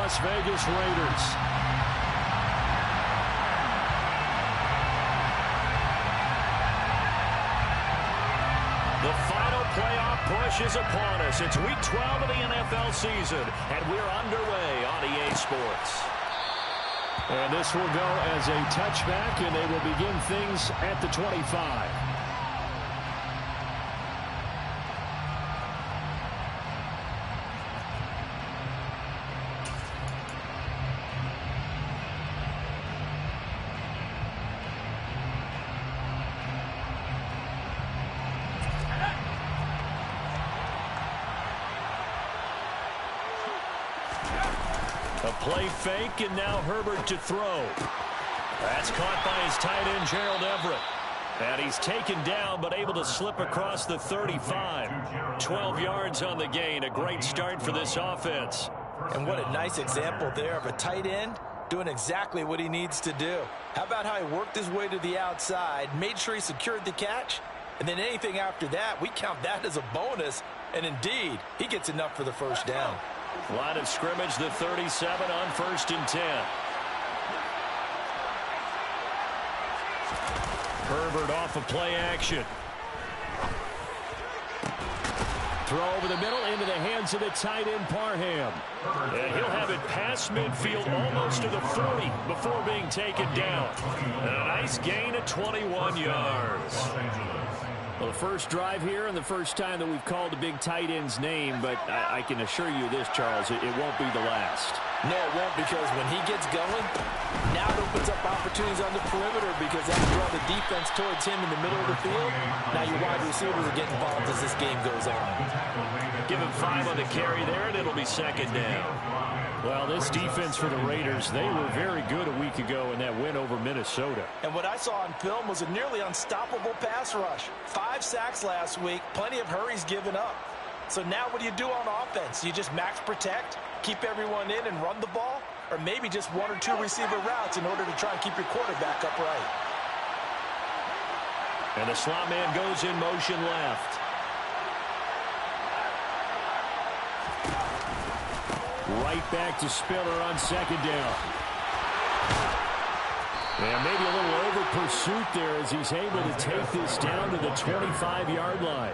Las Vegas Raiders. The final playoff push is upon us. It's week 12 of the NFL season, and we're underway on EA Sports. And this will go as a touchback, and they will begin things at the 25. A play fake, and now Herbert to throw. That's caught by his tight end, Gerald Everett. And he's taken down, but able to slip across the 35. 12 yards on the gain. A great start for this offense. And what a nice example there of a tight end doing exactly what he needs to do. How about how he worked his way to the outside, made sure he secured the catch, and then anything after that, we count that as a bonus. And indeed, he gets enough for the first down. Line of scrimmage, the 37 on 1st and 10. Herbert off of play action. Throw over the middle into the hands of the tight end, Parham. And he'll have it past midfield almost to the 40 before being taken down. And a nice gain of 21 yards. Well, the first drive here and the first time that we've called the big tight end's name, but I can assure you this, Charles, it won't be the last. No, it won't, because when he gets going, now it opens up opportunities on the perimeter, because that will draw the defense towards him in the middle of the field. Now your wide receivers are getting involved as this game goes on. Give him 5 on the carry there, and it'll be second down. Well, this defense for the Raiders, they were very good a week ago in that win over Minnesota. And what I saw on film was a nearly unstoppable pass rush. 5 sacks last week, plenty of hurries given up. So now what do you do on offense? You just max protect, keep everyone in and run the ball? Or maybe just 1 or 2 receiver routes in order to try and keep your quarterback upright? And the slot man goes in motion left. Right back to Spiller on second down. And maybe a little over pursuit there as he's able to take this down to the 25-yard line.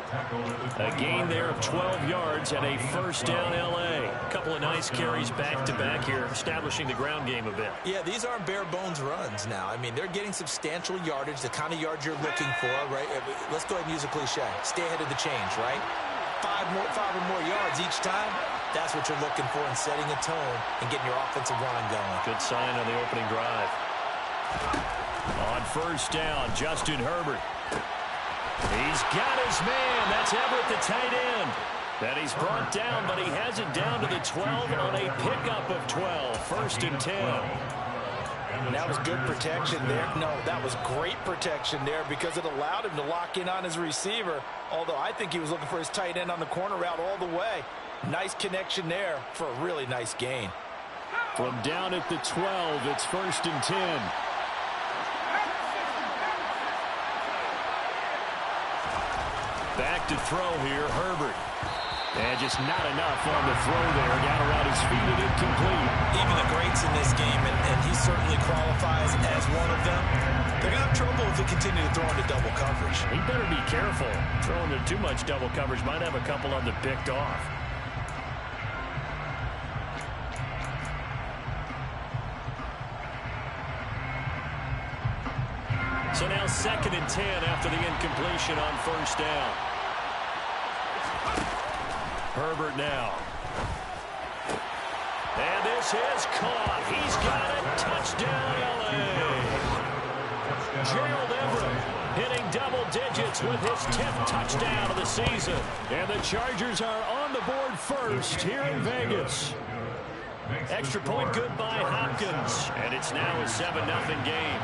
A gain there of 12 yards and a first down L.A. A couple of nice carries back-to-back here, establishing the ground game a bit. Yeah, these aren't bare-bones runs now. I mean, they're getting substantial yardage, the kind of yards you're looking for, right? Let's go ahead and use a cliche. Stay ahead of the change, right? 5 or more yards each time. That's what you're looking for in setting a tone and getting your offensive line going. Good sign on the opening drive. On first down, Justin Herbert. He's got his man. That's Everett, the tight end. And he's brought down, but he has it down to the 12 on a pickup of 12. 1st and 10. That was good protection there. No, that was great protection there because it allowed him to lock in on his receiver, although I think he was looking for his tight end on the corner route all the way. Nice connection there for a really nice gain. From down at the 12, it's 1st and 10. Back to throw here, Herbert. And just not enough on the throw there. Down around his feet and incomplete. Even the greats in this game, and he certainly qualifies as one of them, they're going to have trouble if they continue to throw into double coverage. He better be careful. Throwing into too much double coverage might have a couple of them picked off. So now 2nd and 10 after the incompletion on first down. Herbert now. And this is caught. He's got it. Touchdown, L.A. Gerald Everett hitting double digits with his 10th touchdown of the season. And the Chargers are on the board first here in Vegas. Extra point good by Hopkins. And it's now a 7-0 game.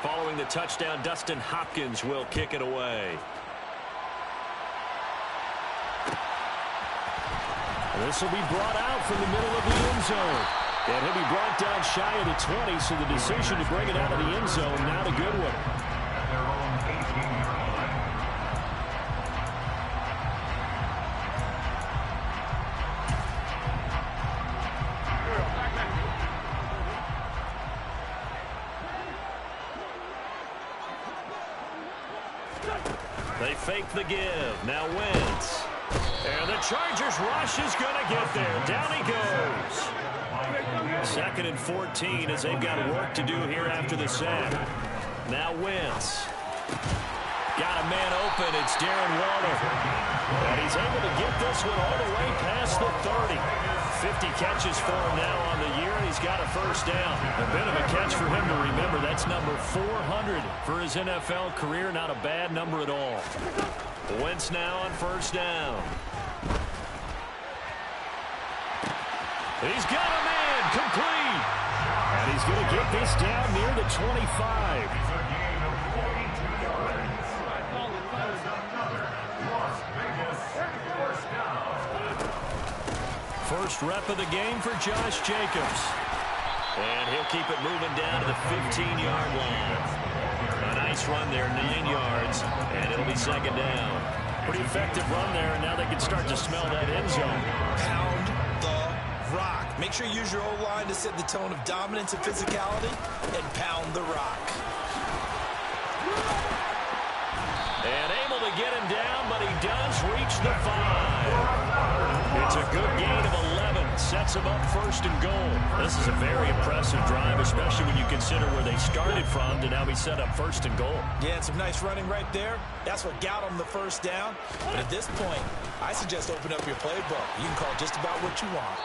Following the touchdown, Dustin Hopkins will kick it away. This will be brought out from the middle of the end zone. And he'll be brought down shy of the 20, so the decision to bring it out of the end zone, not a good one. fake the give. Now Wentz. And the Chargers rush is going to get there. Down he goes. 2nd and 14 as they've got work to do here after the sack. Now Wentz. Got a man open. It's Darren Waller. And he's able to get this one all the way past the 30. 50 catches for him now on the year, and he's got a first down. A bit of a catch for him to remember. That's number 400 for his NFL career. Not a bad number at all. Wentz now on first down. He's got a man complete. And he's going to get this down near the 25. First rep of the game for Josh Jacobs. And he'll keep it moving down to the 15-yard line. A nice run there, 9 yards, and it'll be second down. Pretty effective run there, and now they can start to smell that end zone. Pound the rock. Make sure you use your O-line to set the tone of dominance and physicality, and pound the rock. And able to get him down, but he does reach the 5. It's a good gain of 11. Sets him up first and goal. This is a very impressive drive, especially when you consider where they started from to now be set up first and goal. Yeah, and some nice running right there. That's what got him the first down. But at this point, I suggest open up your playbook. You can call just about what you want.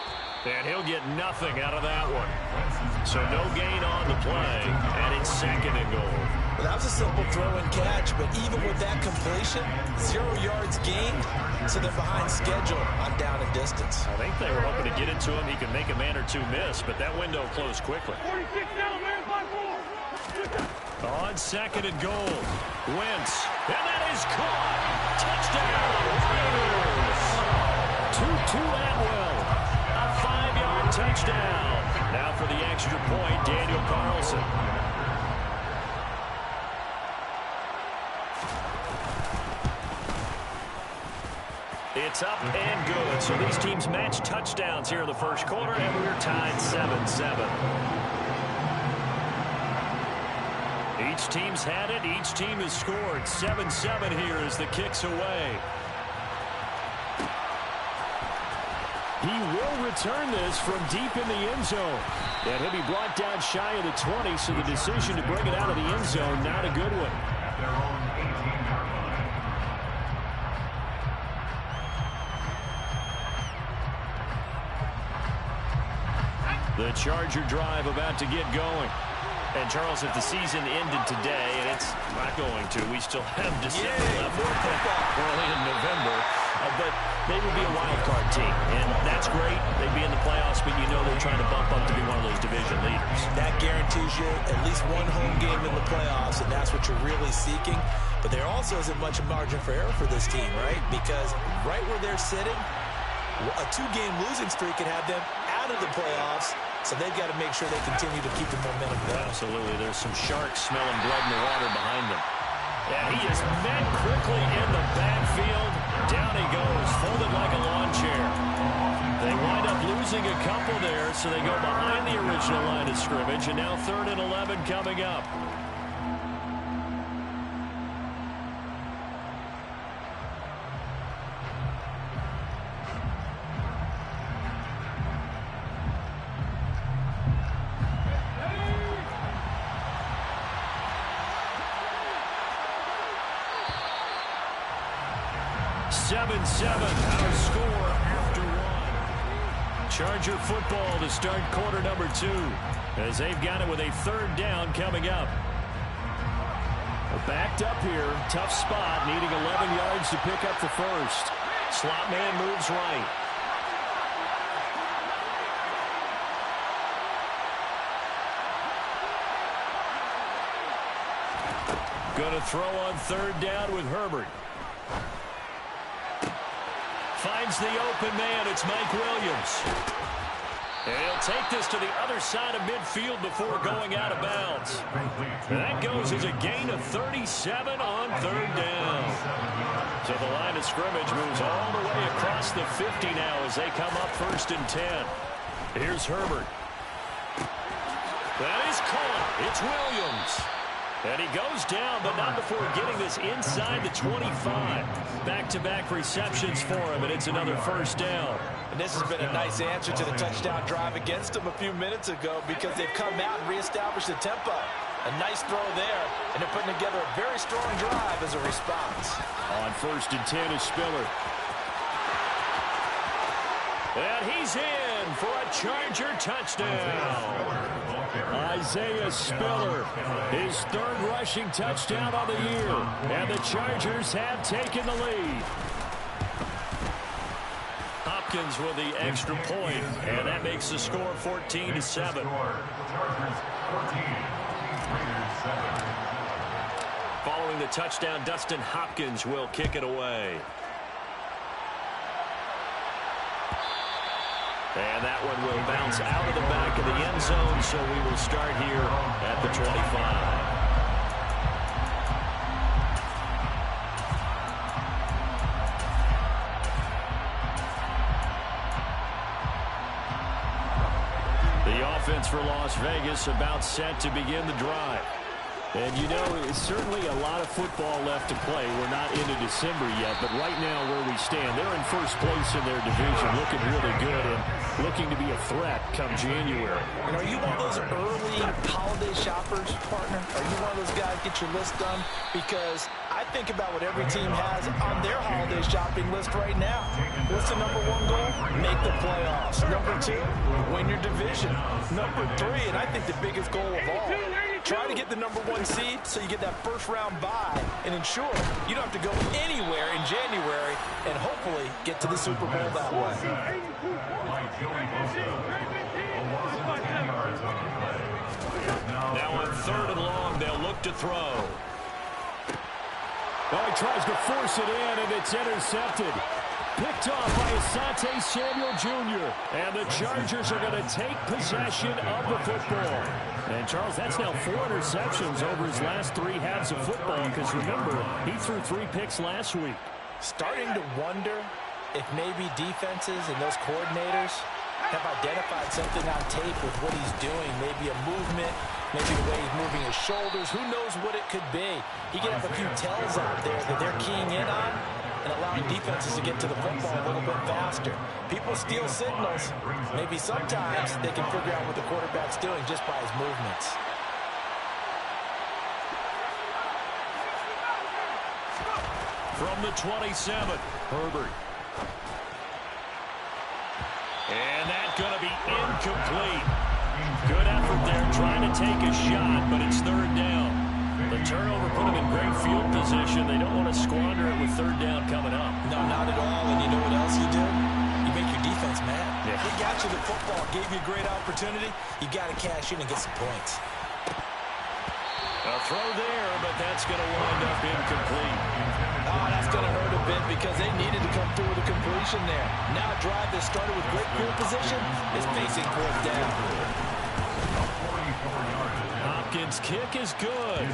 And he'll get nothing out of that one. So no gain on the play, and it's second and goal. Well, that was a simple throw and catch, but even with that completion, 0 yards gained, so they're behind schedule on down and distance. I think they were hoping to get it to him. He could make a man or two miss, but that window closed quickly. 46 down, man, 5-4. On second and goal, Wentz, and that is caught. Touchdown, Raiders. 2-2 Atwell. A 5-yard touchdown. Now for the extra point, Daniel Carlson. It's up and good. So these teams match touchdowns here in the first quarter, and we're tied 7-7. Each team's had it. Each team has scored. 7-7 here as the kick's away. He will return this from deep in the end zone. And he'll be brought down shy of the 20, so the decision to bring it out of the end zone, not a good one. The Charger drive about to get going. And, Charles, if the season ended today, and it's not going to, we still have December left early in November, but they would be a wild card team, and that's great. They'd be in the playoffs, but you know they're trying to bump up to be one of those division leaders. That guarantees you at least one home game in the playoffs, and that's what you're really seeking. But there also isn't much margin for error for this team, right? Because right where they're sitting, a 2-game losing streak could have them out of the playoffs. So they've got to make sure they continue to keep the momentum going. Absolutely. There's some sharks smelling blood in the water behind them. And he is met quickly in the backfield. Down he goes, folded like a lawn chair. They wind up losing a couple there, so they go behind the original line of scrimmage. And now 3rd and 11 coming up. Our score after one. Charger football to start quarter number 2 as they've got it with a 3rd down coming up. Backed up here, tough spot, needing 11 yards to pick up the first. Slot man moves right. Going to throw on 3rd down with Herbert. Finds the open man. It's Mike Williams. And he'll take this to the other side of midfield before going out of bounds. And that goes as a gain of 37 on 3rd down. So the line of scrimmage moves all the way across the 50 now as they come up 1st and 10. Here's Herbert. That is caught. It's Williams. And he goes down, but not before getting this inside the 25. Back-to-back receptions for him, and it's another first down. And this has been a nice answer to the touchdown drive against them a few minutes ago because they've come out and reestablished the tempo. A nice throw there, and they're putting together a very strong drive as a response. On 1st and 10 is Spiller. And he's in for a Charger touchdown. Isaiah Spiller, his 3rd rushing touchdown on the year. And the Chargers have taken the lead. Hopkins with the extra point, and that makes the score 14-7. Following the touchdown, Dustin Hopkins will kick it away. And that one will bounce out of the back of the end zone, so we will start here at the 25. The offense for Las Vegas about set to begin the drive. And, you know, it's certainly a lot of football left to play. We're not into December yet, but right now where we stand, they're in first place in their division, looking really good and looking to be a threat come January. And are you one of those early holiday shoppers, partner? Are you one of those guys get your list done? Because I think about what every team has on their holiday shopping list right now. What's the #1 goal? Make the playoffs. #2, win your division. #3, and I think the biggest goal of all, try to get the #1 seed so you get that first-round bye and ensure you don't have to go anywhere in January and hopefully get to the Super Bowl that way. Now on 3rd and long, they'll look to throw. Oh, he tries to force it in, and it's intercepted. Picked off by Asante Samuel Jr. And the Chargers are going to take possession of the football. And, Charles, that's now 4 interceptions over his last 3 halves of football because, remember, he threw 3 picks last week. Starting to wonder if maybe defenses and those coordinators have identified something on tape with what he's doing. Maybe a movement, maybe the way he's moving his shoulders. Who knows what it could be? He could have a few tells out there that they're keying in on and allowing defenses to get to the football a little bit faster. People steal signals. Maybe sometimes they can figure out what the quarterback's doing just by his movements. From the 27, Herbert. And that's going to be incomplete. Good effort there trying to take a shot, but it's 3rd down. The turnover put them in great field position. They don't want to squander it with 3rd down coming up. No, not at all. And you know what else you do? You make your defense mad. Yeah. They got you the football, gave you a great opportunity. You got to cash in and get some points. A throw there, but that's going to wind up incomplete. Oh, that's going to hurt a bit because they needed to come through with a completion there. Now a drive that started with great field position is facing 4th down. Hopkins' kick is good.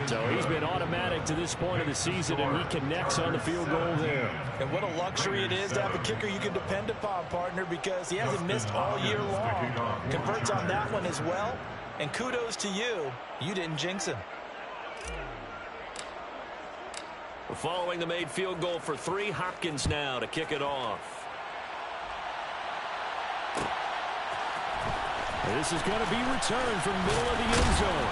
So he's been automatic to this point of the season, and he connects on the field goal there. And what a luxury it is to have a kicker you can depend upon, partner, because he hasn't missed all year long. Converts on that one as well. And kudos to you. You didn't jinx him. Following the made field goal for 3, Hopkins now to kick it off. This is going to be returned from the middle of the end zone.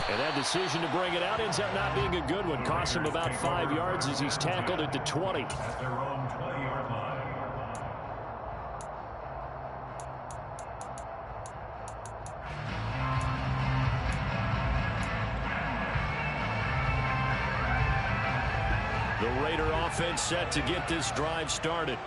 And that decision to bring it out ends up not being a good one. Costs him about 5 yards as he's tackled at the 20. At their own 20-yard line. The Raider offense set to get this drive started.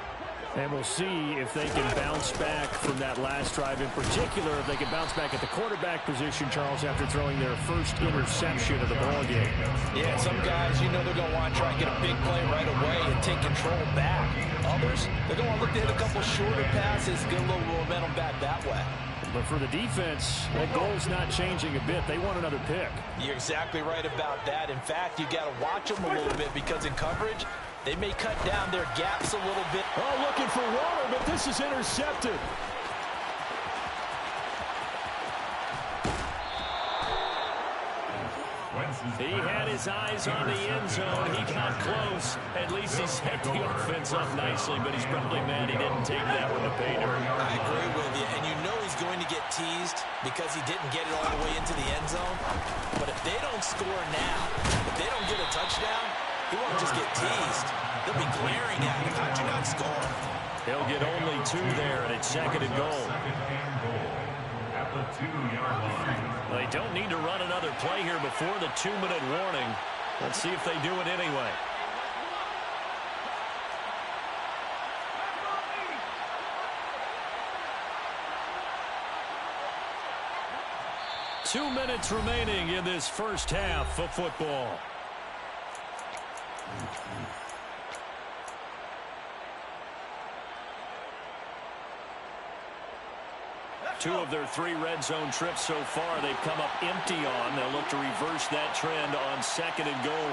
And we'll see if they can bounce back from that last drive. In particular, if they can bounce back at the quarterback position, Charles, after throwing their first interception of the ballgame. Yeah, some guys, you know they're going to want to try and get a big play right away and take control back. Others, they're going to want to look to hit a couple shorter passes, get a little momentum back that way. But for the defense, that goal's not changing a bit. They want another pick. You're exactly right about that. In fact, you got to watch them a little bit because in coverage, they may cut down their gaps a little bit. Oh, looking for water, but this is intercepted. He had his eyes on the end zone. He got close. At least he set the offense up nicely, but he's probably mad he didn't take that one to pay dirt. I agree with you, and you know he's going to get teased because he didn't get it all the way into the end zone. But if they don't score now, if they don't get a touchdown, he won't just get teased. They'll be glaring at him. How'd you not score? He'll get only 2 there, and it's second and goal. At the 2-yard line. They don't need to run another play here before the 2-minute warning. Let's see if they do it anyway. Two minutes remaining in this first half of football. Two of their 3 red zone trips so far they've come up empty on. They'll look to reverse that trend on second and goal.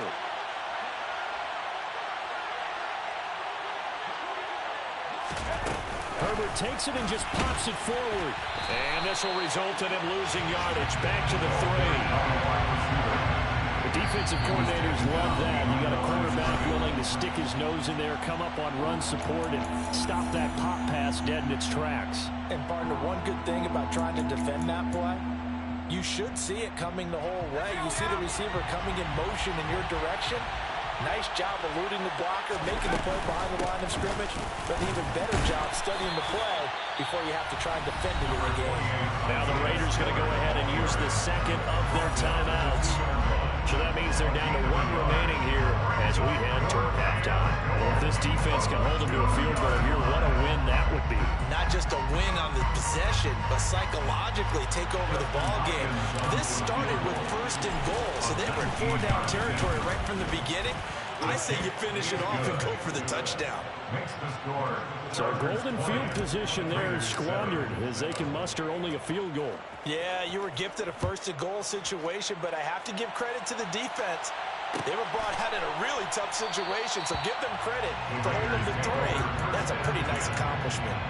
Herbert takes it and just pops it forward. And this will result in him losing yardage. Back to the 3. The defensive coordinators love that. You got a quarterback willing to stick his nose in there, come up on run support, and stop that pop pass dead in its tracks. And, partner, one good thing about trying to defend that play, you should see it coming the whole way. You see the receiver coming in motion in your direction. Nice job eluding the blocker, making the play behind the line of scrimmage, but an even better job studying the play before you have to try and defend it in the game. Now the Raiders going to go ahead and use the second of their timeouts. So that means they're down to 1 remaining here as we head toward halftime. Well, if this defense can hold them to a field goal here, what a win that would be. Not just a win on the possession, but psychologically take over the ball game. This started with 1st and goal, so they were in 4-down territory right from the beginning. I say you finish it off and go for the touchdown. So a golden field position there is squandered as they can muster only a field goal. Yeah, you were gifted a 1st and goal situation, but I have to give credit to the defense. They were brought out in a really tough situation, so give them credit for holding the 3. That's a pretty nice accomplishment.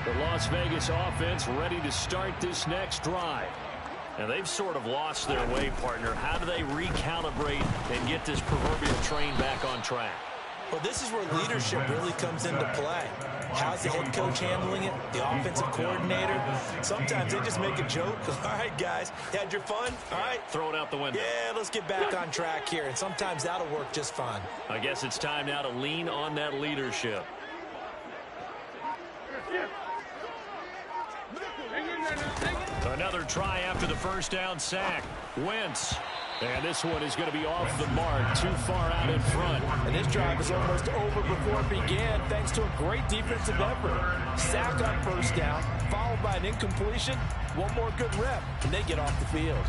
The Las Vegas offense ready to start this next drive. And they've sort of lost their way, partner. How do they recalibrate and get this proverbial train back on track? Well, this is where leadership really comes into play. How's the head coach handling it? The offensive coordinator? Sometimes they just make a joke. All right, guys, had your fun? All right. Throw it out the window. Yeah, let's get back on track here. And sometimes that'll work just fine. I guess it's time now to lean on that leadership. Another try after the first down sack. Wentz. And this one is going to be off the mark, too far out in front. And this drive is almost over before it began, thanks to a great defensive effort. Sack on 1st down, followed by an incompletion. One more good rep, and they get off the field.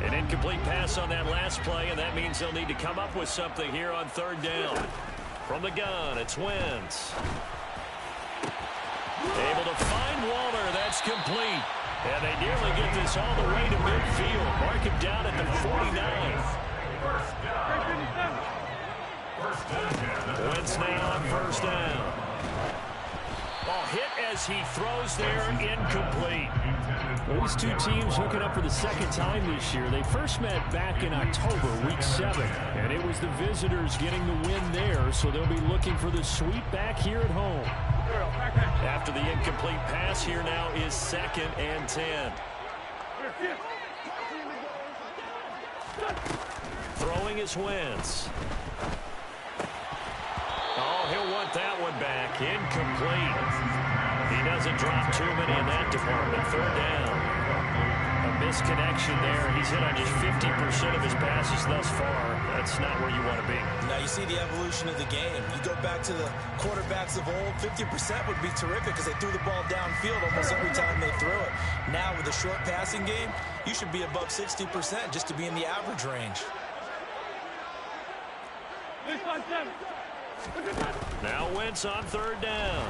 An incomplete pass on that last play, and that means they'll need to come up with something here on 3rd down. From the gun, it's Wentz. Able to find Waller. That's complete. And they nearly get this all the way to midfield. Mark him down at the 49. Wentz now on 1st down. Ball hit as he throws there, incomplete. Well, these 2 teams hooking up for the 2nd time this year. They first met back in October, week 7, and it was the visitors getting the win there, so they'll be looking for the sweep back here at home. After the incomplete pass, here now is 2nd and 10. Throwing is Wentz. Oh, he'll want that one back. Incomplete. He doesn't drop too many in that department. 3rd down. A misconnection there. He's hit on just 50% of his passes thus far. That's not where you want to be. Now you see the evolution of the game. You go back to the quarterbacks of old, 50% would be terrific because they threw the ball downfield almost every time they threw it. Now with a short passing game, you should be above 60% just to be in the average range. Now Wentz on 3rd down.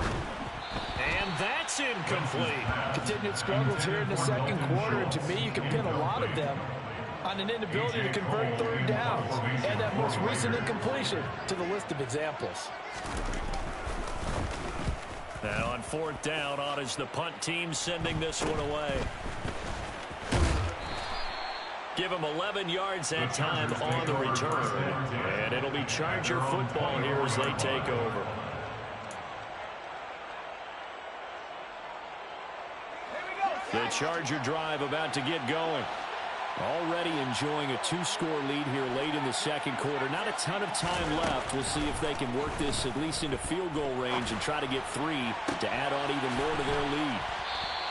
And that's incomplete. Continued struggles here in the 2nd quarter, and to me, you can pin a lot of them on an inability to convert third downs. Add that most recent incompletion to the list of examples. And on fourth down, on is the punt team sending this one away. Give them 11 yards that time on the return. And it'll be Charger football here as they take over. The Charger drive about to get going. Already enjoying a 2-score lead here late in the second quarter. Not a ton of time left. We'll see if they can work this at least into field goal range and try to get 3 to add on even more to their lead.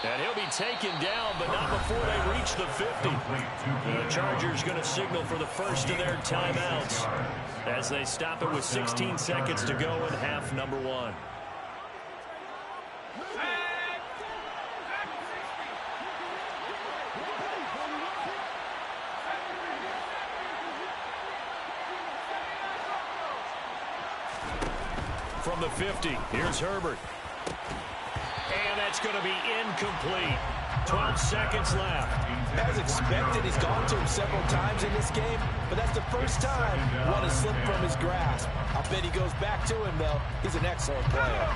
And he'll be taken down, but not before they reach the 50. The Chargers going to signal for the first of their timeouts as they stop it with 16 seconds to go in half number 1. From the 50, here's Herbert. And that's going to be incomplete. 12 seconds left. As expected, he's gone to him several times in this game, but that's the first time one has slipped from his grasp. I'll bet he goes back to him, though. He's an excellent player.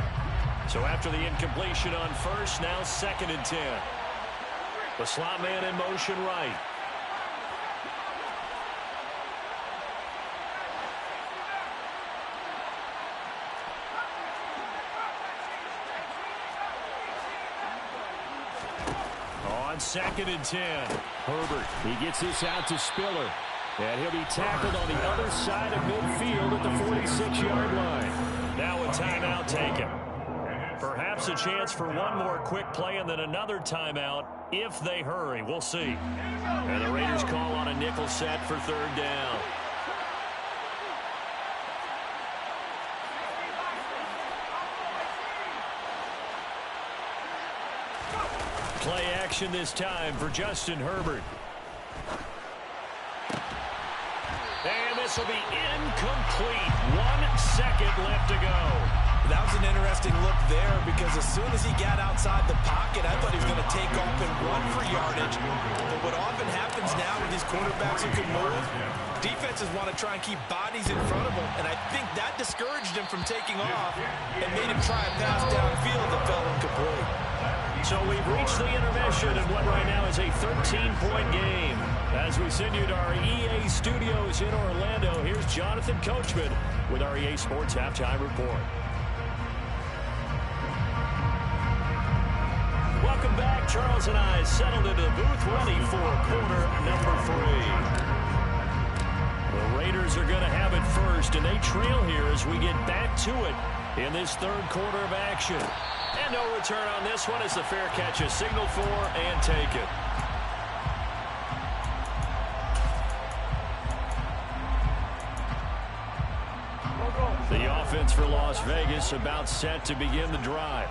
So after the incompletion on first, now 2nd and 10. The slot man in motion right. On 2nd and 10. Herbert, he gets this out to Spiller. And he'll be tackled on the other side of midfield at the 46-yard line. Now a timeout taken. Perhaps a chance for one more quick play and then another timeout if they hurry. We'll see. And the Raiders call on a nickel set for 3rd down. Play action this time for Justin Herbert. And this will be incomplete. 1 second left to go. That was an interesting look there because as soon as he got outside the pocket, I thought he was going to take off and run for yardage. But what often happens now with these quarterbacks who can move, defenses want to try and keep bodies in front of him, and I think that discouraged him from taking off and made him try a pass downfield that fell incomplete. So we've reached the intermission in what right now is a 13-point game. As we send you to our EA studios in Orlando, here's Jonathan Coachman with our EA Sports Halftime Report. Welcome back. Charles and I settled into the booth ready for quarter number 3. The Raiders are going to have it first, and they trail here as we get back to it in this 3rd quarter of action. And no return on this one as the fair catch is signaled for and taken. The offense for Las Vegas about set to begin the drive.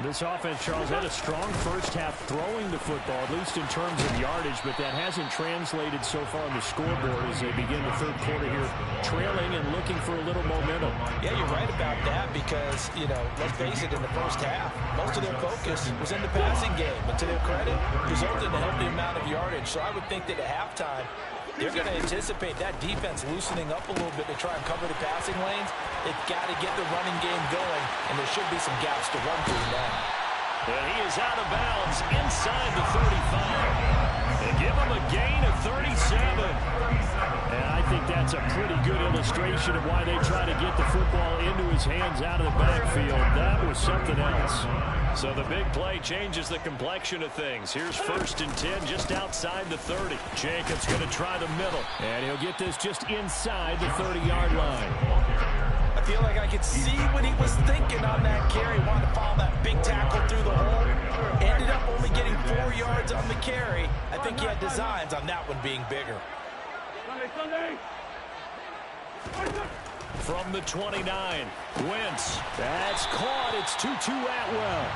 This offense, Charles, had a strong first half throwing the football, at least in terms of yardage, but that hasn't translated so far on the scoreboard as they begin the 3rd quarter here, trailing and looking for a little momentum. Yeah, you're right about that because, let's face it, in the first half, most of their focus was in the passing game. And to their credit, resulted in a healthy amount of yardage. So I would think that at halftime, they're going to anticipate that defense loosening up a little bit to try and cover the passing lanes. They've got to get the running game going, and there should be some gaps to run through now. And he is out of bounds inside the 35. They give him a gain of 37. And I think that's a pretty good illustration of why they try to get the football into his hands out of the backfield. That was something else. So the big play changes the complexion of things. Here's 1st and 10 just outside the 30. Jacobs going to try the middle. And he'll get this just inside the 30-yard line. I feel like I could see what he was thinking on that carry. Wanted to follow that big tackle through the hole. Ended up only getting 4 yards on the carry. I think he had designs on that one being bigger. From the 29, Wentz. That's caught. It's Tutu Atwell.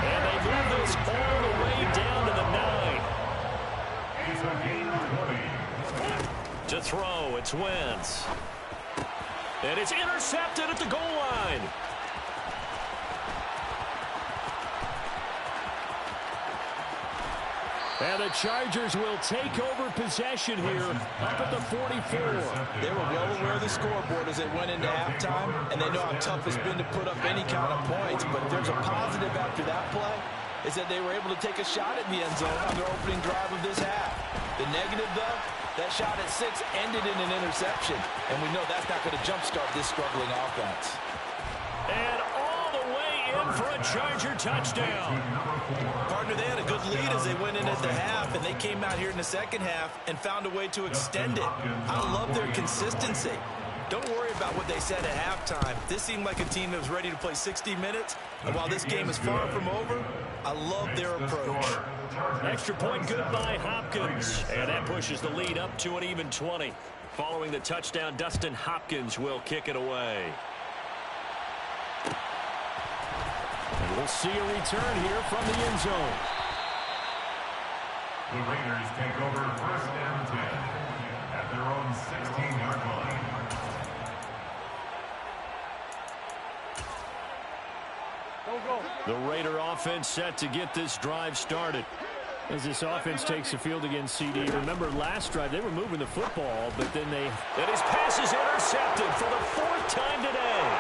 And they move this all the way down to the 9. To throw, it's Wentz. And it's intercepted at the goal line. And the Chargers will take over possession here up at the 44. They were well aware of the scoreboard as they went into halftime, and they know how tough it's been to put up any kind of points. But if there's a positive after that play, is that they were able to take a shot at the end zone on their opening drive of this half. The negative, though, that shot at 6 ended in an interception, and we know that's not going to jumpstart this struggling offense. And all the way in for a Charger touchdown. Partner, they had a good lead as they went in at the half, and they came out here in the second half and found a way to extend it. I love their consistency. Don't worry about what they said at halftime. This seemed like a team that was ready to play 60 minutes, and while this game is far from over, I love their approach. Extra point good by Hopkins, and that pushes the lead up to an even 20. Following the touchdown, Dustin Hopkins will kick it away. And we'll see a return here from the end zone. The Raiders take over 1st and 10 at their own 16-yard line. The Raider offense set to get this drive started. As this offense takes the field against CD, remember last drive they were moving the football, but then And his pass is intercepted for the 4th time today.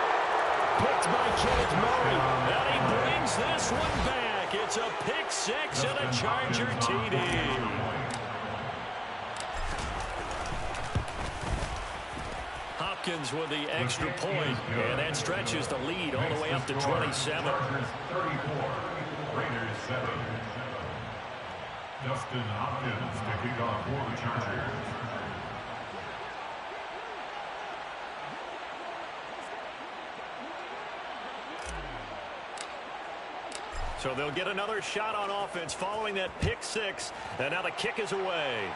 picked by Kenneth Murray. And he brings this one back. It's a pick 6 and a Charger TD. Hopkins with the extra point, and that stretches the lead all the way up to 27. 34, Raiders 7. Dustin Hopkins to kick off for the Chargers. So they'll get another shot on offense following that pick 6, and now the kick is away.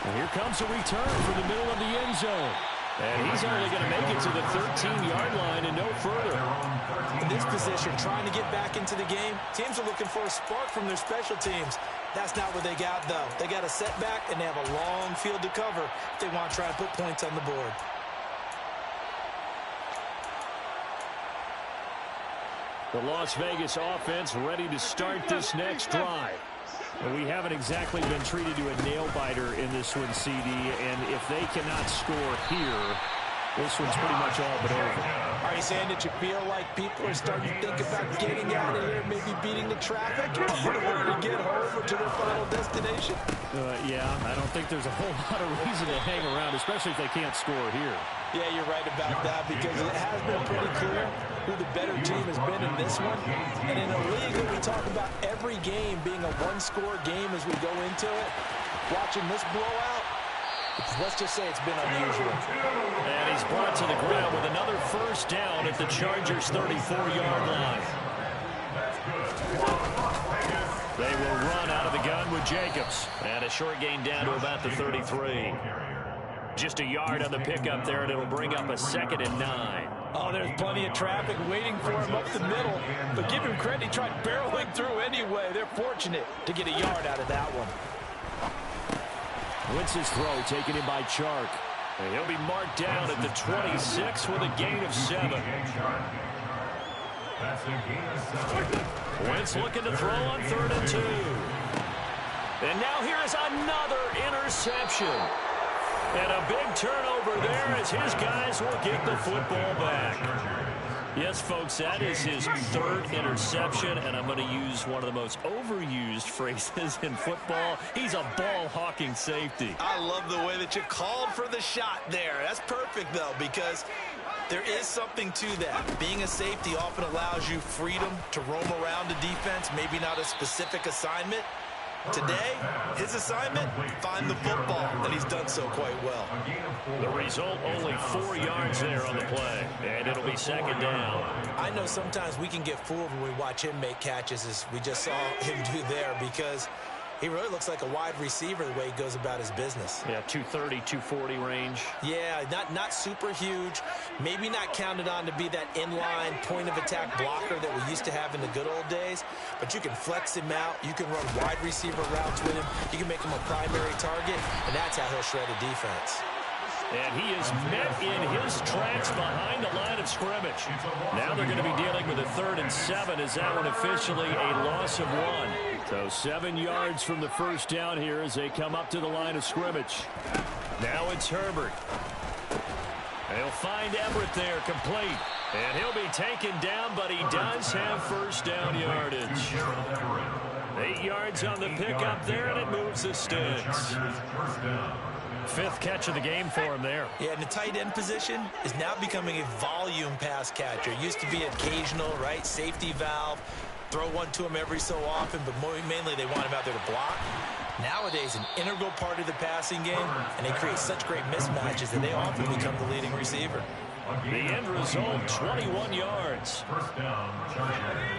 And here comes a return from the middle of the end zone. And he's only going to make it to the 13-yard line and no further. In this position, trying to get back into the game, teams are looking for a spark from their special teams. That's not what they got, though. They got a setback, and they have a long field to cover if they want to try and put points on the board. The Las Vegas offense ready to start this next drive. We haven't exactly been treated to a nail-biter in this one, CD, and if they cannot score here, this one's pretty much all but over. Are you saying that you feel like people are starting to think about getting out of here, maybe beating the traffic in order to get home or to their final destination? Yeah, I don't think there's a whole lot of reason to hang around, especially if they can't score here. Yeah, you're right about that, because it has been pretty clear who the better team has been in this one. And in a league that we talk about every game being a one-score game as we go into it, watching this blowout, let's just say it's been unusual. And he's brought to the ground with another first down at the Chargers' 34-yard line. They will run out of the gun with Jacobs. And a short gain down to about the 33. Just a yard on the pickup there, and it'll bring up a 2nd and 9. Oh, there's plenty of traffic waiting for him up the middle. But give him credit, he tried barreling through anyway. They're fortunate to get a yard out of that one. Wentz's throw taken in by Chark. And he'll be marked down at the 26 with a gain of 7. That's a gain of 7. Wentz looking to throw on 3rd and 2. And now here is another interception. And a big turnover there as his guys will get the football back. Yes, folks, that is his 3rd interception, and I'm going to use one of the most overused phrases in football. He's a ball-hawking safety. I love the way that you called for the shot there. That's perfect, though, because there is something to that. Being a safety often allows you freedom to roam around the defense, maybe not a specific assignment. Today, his assignment, find the football, and he's done so quite well. The result, only 4 yards there on the play, and it'll be 2nd down. I know sometimes we can get fooled when we watch him make catches, as we just saw him do there, because he really looks like a wide receiver the way he goes about his business. Yeah, 230, 240 range. Yeah, not super huge. Maybe not counted on to be that inline point-of-attack blocker that we used to have in the good old days. But you can flex him out. You can run wide receiver routes with him. You can make him a primary target, and that's how he'll shred a defense. And he is met in his tracks behind the line of scrimmage. Now they're going to be dealing with a 3rd and 7 as that one officially a loss of 1. So 7 yards from the first down here as they come up to the line of scrimmage. Now it's Herbert. They'll find Everett there, complete. And he'll be taken down, but he does have first down yardage. 8 yards on the pickup there, and it moves the sticks. 5th catch of the game for him there. Yeah, and the tight end position is now becoming a volume pass catcher. It used to be occasional, right? Safety valve. Throw one to him every so often, but mainly they want him out there to block. Nowadays, an integral part of the passing game, and they create such great mismatches that they often become the leading receiver. The end result, 21 yards. First down, Chargers.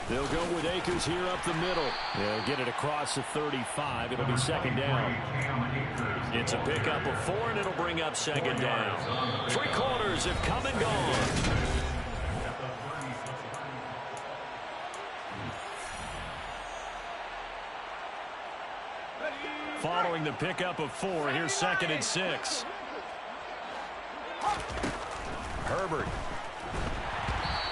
They'll go with Akers here up the middle. They'll get it across the 35. It'll be 2nd down. It's a pickup of 4, and it'll bring up 2nd down. 3 quarters have come and gone. Following the pickup of 4, here's 2nd and 6. Herbert.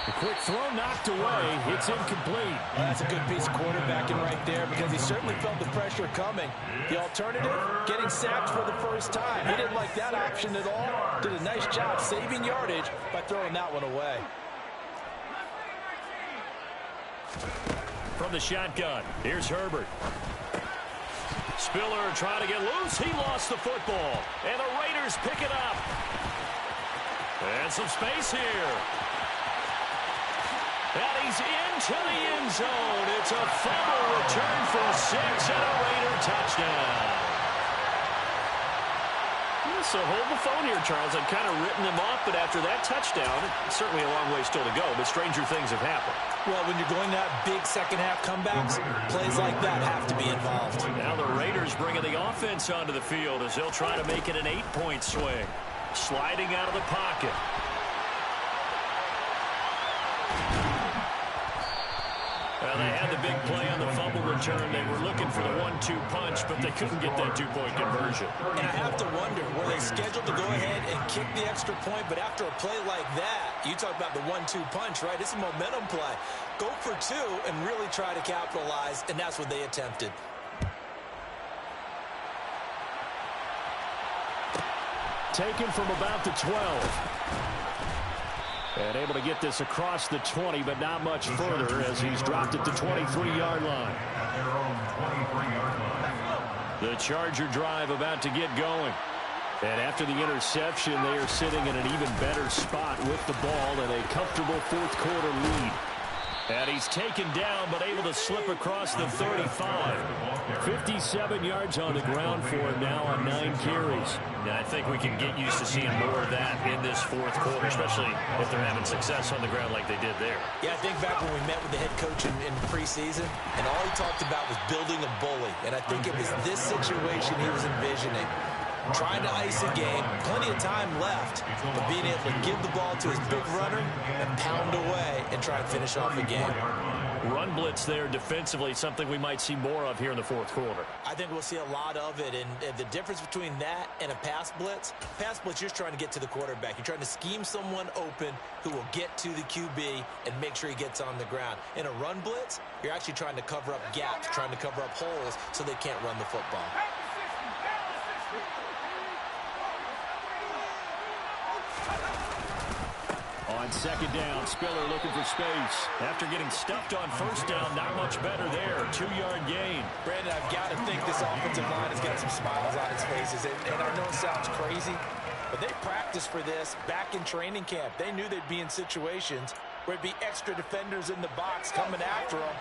The quick throw knocked away. It's incomplete. That's a good piece of quarterbacking right there because he certainly felt the pressure coming. The alternative, getting sacked for the first time. He didn't like that option at all. Did a nice job saving yardage by throwing that one away. From the shotgun, here's Herbert. Spiller trying to get loose. He lost the football. And the Raiders pick it up. And some space here. And he's into the end zone. It's a fumble return for 6 and a Raider touchdown. So hold the phone here, Charles. I've kind of written them off, but after that touchdown, it's certainly a long way still to go, but stranger things have happened. Well, when you're going to have big second-half comebacks, plays like that have to be involved. Now the Raiders bringing the offense onto the field as they'll try to make it an 8-point swing. Sliding out of the pocket. Well, they had the big play on the fumble return. They were looking for the 1-2 punch, but they couldn't get that 2-point conversion. And I have to wonder, were they scheduled to go ahead and kick the extra point, but after a play like that, you talk about the 1-2 punch, right? It's a momentum play. Go for 2 and really try to capitalize, and that's what they attempted. Taken from about the 12. And able to get this across the 20, but not much further as he's dropped at the 23-yard line. At their own 23-yard line. The Charger drive about to get going. And after the interception, they are sitting in an even better spot with the ball and a comfortable fourth-quarter lead. And he's taken down, but able to slip across the 35. 57 yards on the ground for him now on 9 carries. And I think we can get used to seeing more of that in this fourth quarter, especially if they're having success on the ground like they did there. Yeah, I think back when we met with the head coach in preseason, and all he talked about was building a bully. And I think it was this situation he was envisioning. Trying to ice a game, plenty of time left, but being able to give the ball to his big runner and pound away and try to finish off a game. Run blitz there defensively, something we might see more of here in the fourth quarter. I think we'll see a lot of it, and the difference between that and a pass blitz, you're just trying to get to the quarterback. You're trying to scheme someone open who will get to the QB and make sure he gets on the ground. In a run blitz, you're actually trying to cover up gaps, trying to cover up holes so they can't run the football. On second down, Spiller looking for space. After getting stuffed on first down, not much better there. 2-yard gain. Brandon, I've got to think this offensive line has got some smiles on its faces. And I know it sounds crazy, but they practiced for this back in training camp. They knew they'd be in situations where it'd be extra defenders in the box coming after them,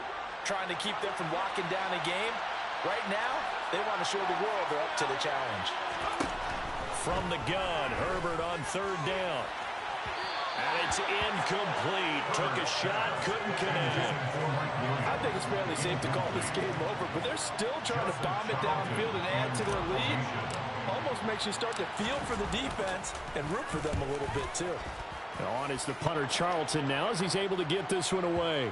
trying to keep them from locking down a game. Right now, they want to show the world they're up to the challenge. From the gun, Herbert on third down. And it's incomplete. Took a shot, couldn't connect. I think it's fairly safe to call this game over, but they're still trying to bomb it downfield and add to their lead. Almost makes you start to feel for the defense and root for them a little bit, too. On is the punter Charlton now as he's able to get this one away.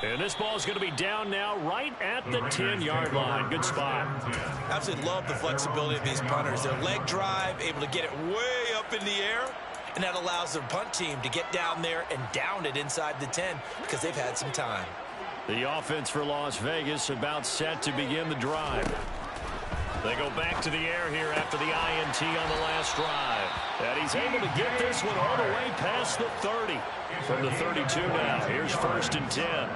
And this ball is going to be down now right at the 10-yard line. Good spot. Absolutely love the flexibility of these punters. Their leg drive, able to get it way up in the air, and that allows their punt team to get down there and down it inside the 10 because they've had some time. The offense for Las Vegas about set to begin the drive. They go back to the air here after the INT on the last drive. And he's able to get this one all the way past the 30. From the 32 now, here's 1st and 10.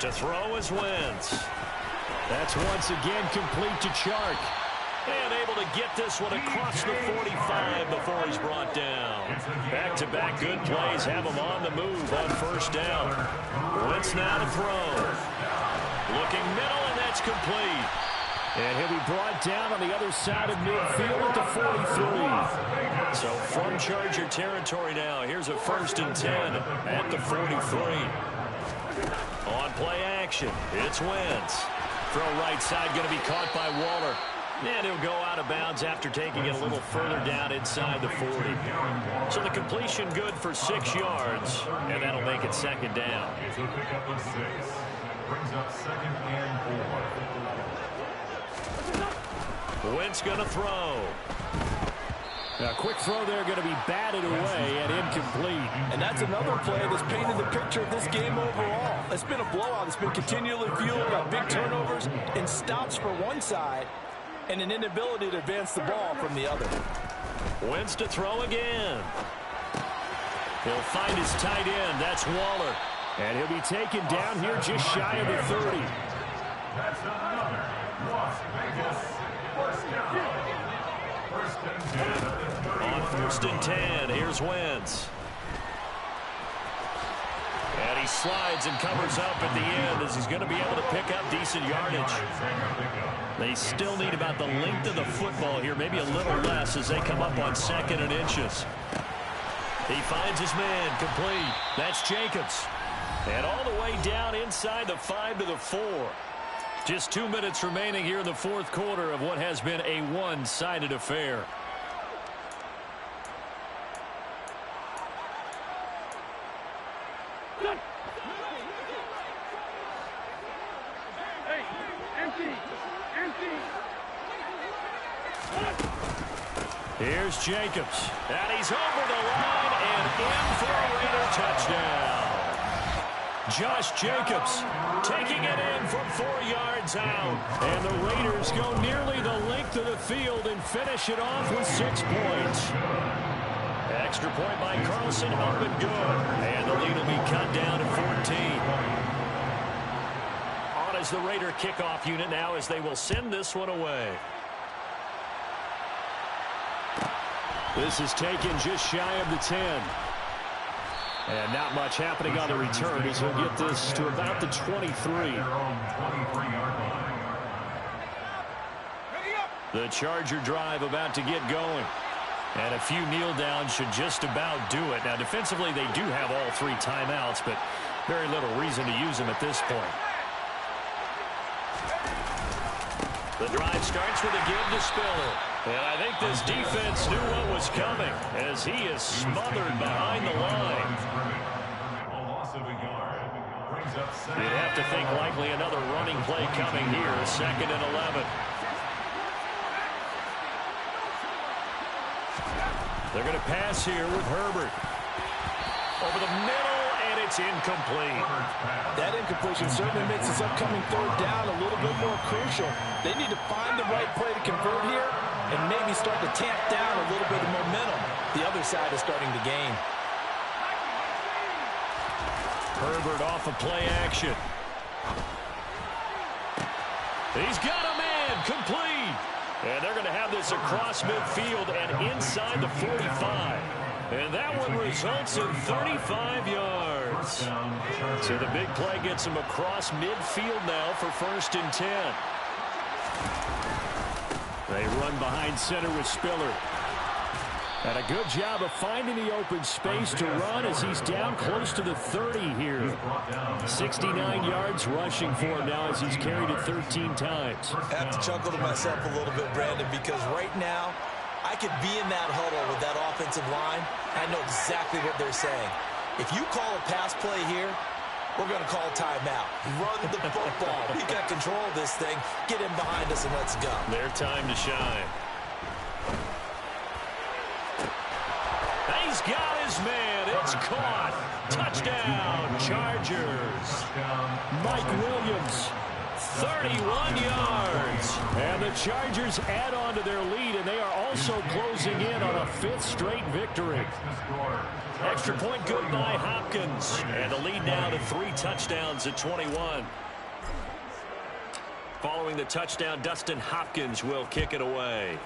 To throw is Wentz. That's once again complete to Chark. And able to get this one across the 45 before he's brought down. Back-to-back good plays have him on the move on 1st down. Wentz now to throw. Looking middle, and that's complete. And he'll be brought down on the other side of midfield at the 43. So from Charger territory now, here's a 1st and 10 at the 43. On play action, it's Wentz. Throw right side going to be caught by Waller. And he'll go out of bounds after taking it a little further down inside the 40. So the completion good for 6 yards, and that'll make it 2nd down. Brings up 2nd and 4. Wentz going to throw. A quick throw there going to be batted away and incomplete. And that's another play that's painted the picture of this game overall. It's been a blowout. It's been continually fueled by big turnovers and stops for one side and an inability to advance the ball from the other. Wentz to throw again. He'll find his tight end. That's Waller. And he'll be taken down here just shy of the 30. That's another Las Vegas 1st down. 1st and 10 at the 30. On 1st and 10, here's Wentz. And he slides and covers up at the end as he's going to be able to pick up decent yardage. They still need about the length of the football here, maybe a little less as they come up on 2nd and inches. He finds his man, complete. That's Jacobs. And all the way down inside the 5 to the 4. Just 2 minutes remaining here in the 4th quarter of what has been a one-sided affair. Here's Jacobs. And he's over the line and in for a Raider touchdown. Josh Jacobs taking it in from 4 yards out. And the Raiders go nearly the length of the field and finish it off with 6 points. Extra point by Carlson, up and good. And the lead will be cut down to 14. On is the Raider kickoff unit now as they will send this one away. This is taken just shy of the 10. And not much happening on the return as he'll get this to about the 23. The Charger drive about to get going. And a few kneel downs should just about do it. Now defensively they do have all 3 timeouts, but very little reason to use them at this point. The drive starts with a give to Spiller. And I think this defense knew what was coming as he is smothered behind the line. You'd have to think likely another running play coming here. 2nd and 11. They're going to pass here with Herbert. Over the middle, and it's incomplete. That incompletion certainly makes this upcoming 3rd down a little bit more crucial. They need to find the right play to convert here and maybe start to tamp down a little bit of momentum. The other side is starting to gain. Herbert off of play action. He's got a man, complete. And they're going to have this across midfield and inside the 45. And that one results in 35 yards. So the big play gets him across midfield now for 1st and 10. They run behind center with Spiller. And a good job of finding the open space to run as he's down close to the 30 here. 69 yards rushing for him now as he's carried it 13 times. I have to chuckle to myself a little bit, Brandon, because right now I I could be in that huddle with that offensive line. I know exactly what they're saying. If you call a pass play here, we're going to call timeout. Run the football. We got control of this thing. Get him behind us and let's go. Their time to shine. He's got his man. It's caught. Touchdown, Chargers. Mike Williams. 31 yards. And the Chargers add on to their lead, and they are also closing in on a 5th straight victory. Extra point good by Hopkins. And the lead now to 3 touchdowns at 21. Following the touchdown, Dustin Hopkins will kick it away.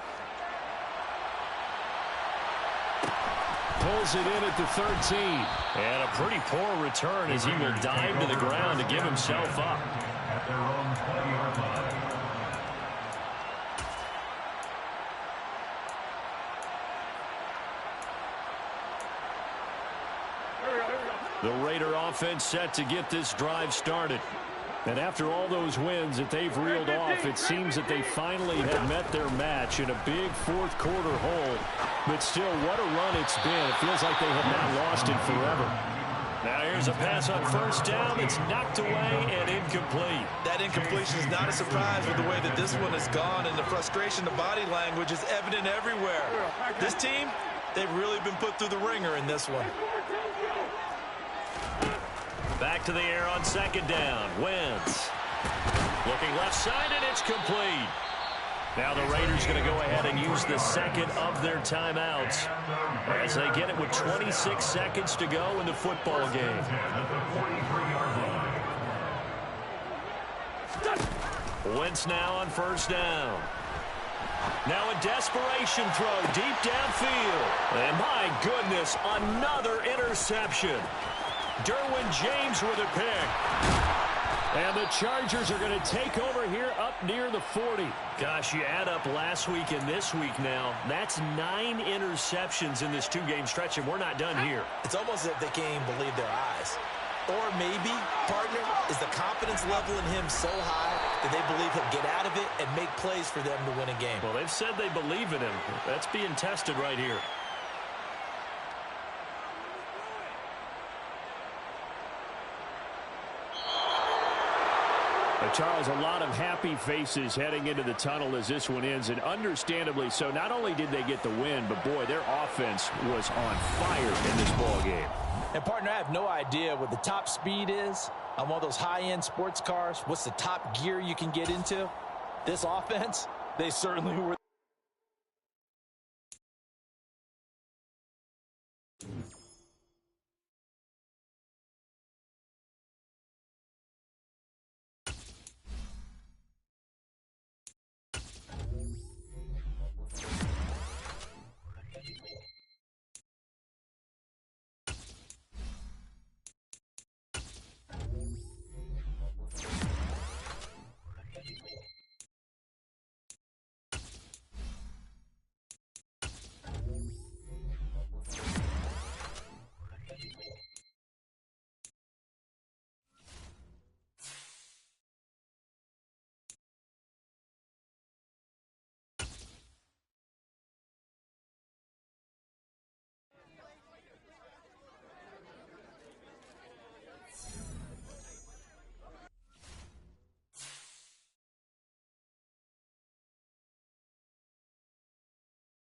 Pulls it in at the 13. And a pretty poor return as he will dive to the ground to give himself up. At their own 20-yard line. The Raider offense set to get this drive started. And after all those wins that they've reeled off, it seems that they finally have met their match in a big fourth-quarter hole. But still, what a run it's been. It feels like they have not lost it forever. Now here's a pass on first down. It's knocked away and incomplete. That incompletion is not a surprise with the way that this one has gone, and the frustration, the body language is evident everywhere. This team, they've really been put through the ringer in this one. Back to the air on second down. Wentz. Looking left side, and it's complete. Now the Raiders going to go ahead and use the second of their timeouts as they get it with 26 seconds to go in the football game. Wentz now on first down. Now a desperation throw deep downfield. And my goodness, another interception. Derwin James with a pick. And the Chargers are going to take over here up near the 40. Gosh, you add up last week and this week now. That's 9 interceptions in this 2-game stretch, and we're not done here. It's almost as if they can't even believe their eyes. Or maybe, partner, is the confidence level in him so high that they believe he'll get out of it and make plays for them to win a game. Well, they've said they believe in him. That's being tested right here. Charles, a lot of happy faces heading into the tunnel as this one ends, and understandably so. Not only did they get the win, but boy, their offense was on fire in this ball game. And partner, I have no idea what the top speed is on one of those high-end sports cars. What's the top gear you can get into? This offense, they certainly were.